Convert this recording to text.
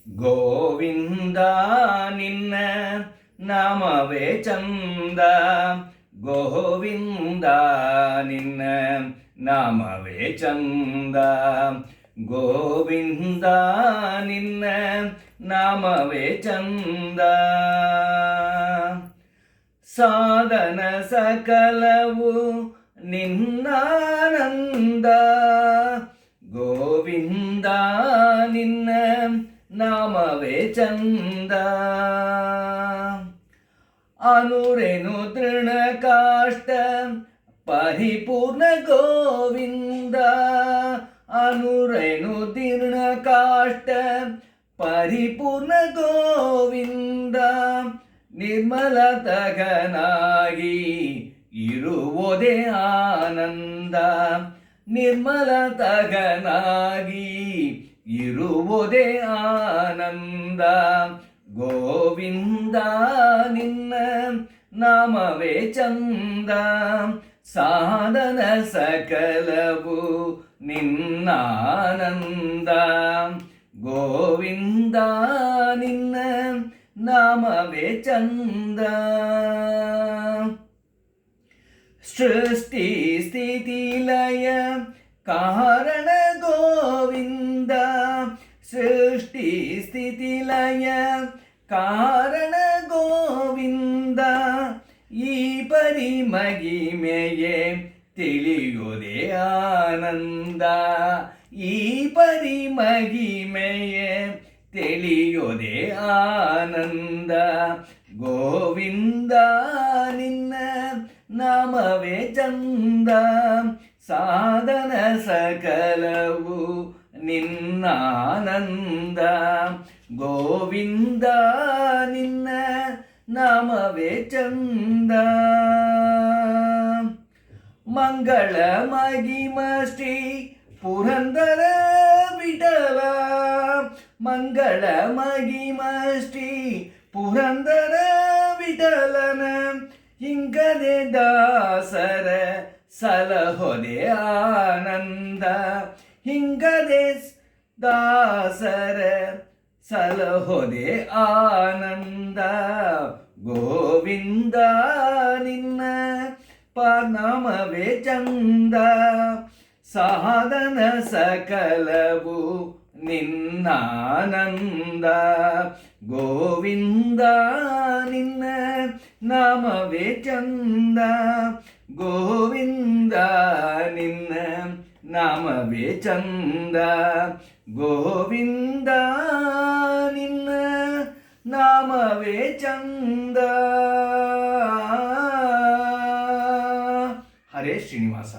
ಗೋವಿಂದ ನಿನ್ನ ನಾಮವೇ ಚಂದ, ಗೋವಿಂದ ನಿನ್ನ ನಾಮವೇ ಚಂದ, ಗೋವಿಂದ ನಿನ್ನ ನಾಮವೇ ಚಂದ. ಸಾಧನ ಸಕಲವು ನಿನ್ನಾನಂದ, ಗೋವಿಂದ ನಿನ್ನ ನಾಮವೇ ಚಂದ. ಅನುರೇನು ತೃಣಕಾಷ್ಟ ಪರಿಪೂರ್ಣ ಗೋವಿಂದ, ಅನುರೇನು ತೃಣಕಾಷ್ಟ ಪರಿಪೂರ್ಣ ಗೋವಿಂದ. ನಿರ್ಮಲ ತಗನಾಗಿ ಇರುವುದೇ ಆನಂದ, ನಿರ್ಮಲ ತಗನಾಗಿ ಇರುವುದೇ ಆನಂದ. ಗೋವಿಂದ ನಿನ್ನ ನಾಮವೇ ಚಂದ, ಸಾಧನ ಸಕಲವು ನಿನ್ನಾನಂದ. ಗೋವಿಂದ ನಿನ್ನ ನಾಮವೇ ಚಂದ. ಸೃಷ್ಟಿ ಸ್ಥಿತಿ ಲಯ ಕಾರಣ ಗೋವಿಂದ, ಸೃಷ್ಟಿ ಸ್ಥಿತಿ ಲಯ ಕಾರಣ ಗೋವಿಂದ. ಈ ಪರಿ ಮಹಿಮೆಯೇ ತಿಳಿಯುವುದೇ ಆನಂದ, ಈ ಪರಿ ಮಹಿಮೆಯೇ ತಿಳಿಯುವುದೇ ಆನಂದ. ಗೋವಿಂದ ನಿನ್ನ ನಾಮವೇ ಚಂದ, ಸಾಧನ ಸಕಲವು ನಿನ್ನಾನಂದ. ಗೋವಿಂದ ನಿನ್ನ ನಾಮವೇ ಚಂದ. ಮಂಗಳ ಮಹಿಮ ಶ್ರೀ ಪುರಂದರ ವಿಠಲ, ಮಂಗಳ ಮಹಿಮ ಶ್ರೀ ಪುರಂದರ ವಿಠಲನ. ಹಿಂಗದೆ ದಾಸರ ಸಲಹೊದೆ ಆನಂದ, ಹಿಂಗದೆ ದಾಸರ ಸಲಹೊದೆ ಆನಂದ. ಗೋವಿಂದ ನಿನ್ನ ನಾಮವೇ ಚಂದ, ಸಾಧನ ಸಕಲವು ನಿನ್ನಾನಂದ. ಗೋವಿಂದ ನಿನ್ನ ನಾಮವೇ ಚಂದ, ಗೋವಿಂದ ನಿನ್ನ ನಾಮವೇ ಚಂದ. ಗೋವಿಂದ ನಿನ್ನ ನಾಮವೇ ಚಂದ. ಹರೇ ಶ್ರೀನಿವಾಸ.